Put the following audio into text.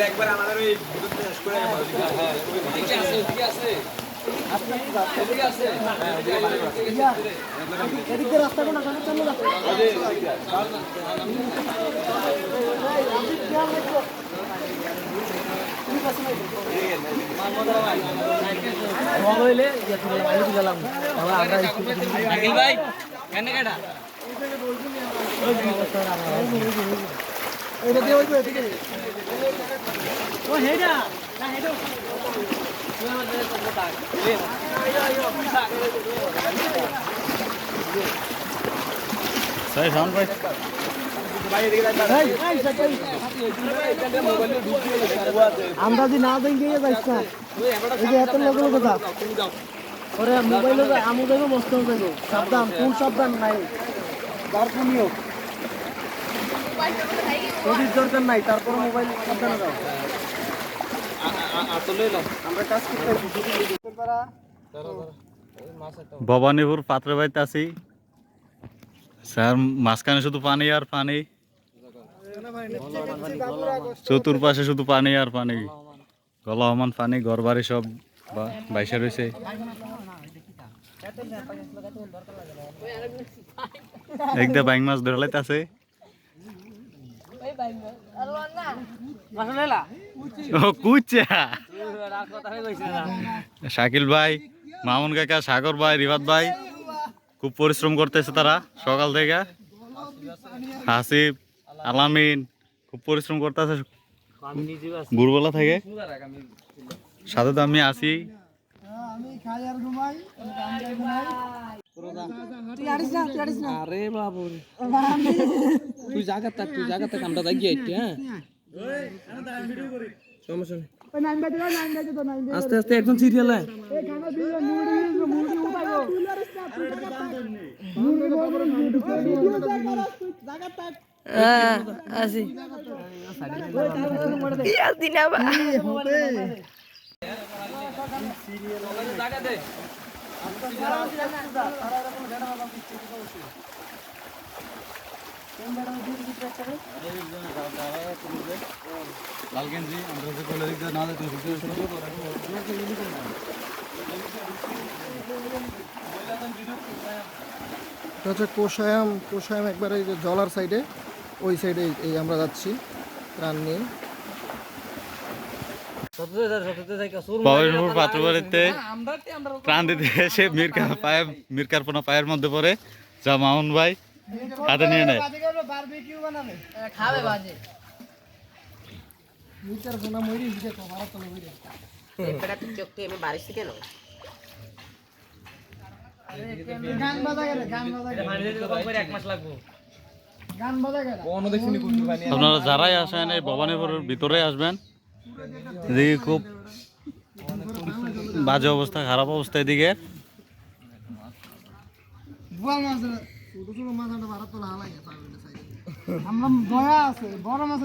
একবার আমাদের ওই শেষ করে আছে এদিকে রাস্তা কোন চলে যাচ্ছে আমরা যদি না দেখে যাইস না এত লোক কথা ওরে মোবাইল আমি দেখবো মস্ত দেখবো সাবধান কোন সাবধান নাই তার কোনিও ওদের দরকার নাই তারপর মোবাইল সাবধানে দাও আমরা কাজ করতে ভবানীপুর পাত্রের বাড়িতে আছি স্যার মাঝখানে শুধু পানি আর পানি চতুর্পাশে শুধু পানি আর পানি গলহমান পানি ঘর বাড়ি সব বাইসা রয়েছে একদা বাইং মাছ ধরলাইতে আছে শাকিল ভাই মামুন কাকা সাগর ভাই রিবাত ভাই খুব পরিশ্রম করতেছে তারা সকাল থেকে হাসিব আলামিন খুব পরিশ্রম করতেছে ভোরবেলা থেকে সাথে তো আমি আসি আরে বাবু তুই জায়গা থাক আমরা যাই হ্যাঁ সমস্যা নেই আস্তে আস্তে একদম সিরিয়াল কোষায়াম একবার এই যে জলার সাইডে ওই সাইডে এই আমরা যাচ্ছি ত্রাণ নিয়ে পাত্রবাড়িতে প্রাণ দিতে এসে মিরকারপনা পায়ের মধ্যে পড়ে যা মামুন ভাই হাতে নিয়ে নেয় আপনারা যারাই আসেন এই ভবানীপুরের ভিতরে আসবেন এদিকে খুব বাজে অবস্থা খারাপ অবস্থা এদিকে আমরা দয়া আছে বড় মাছ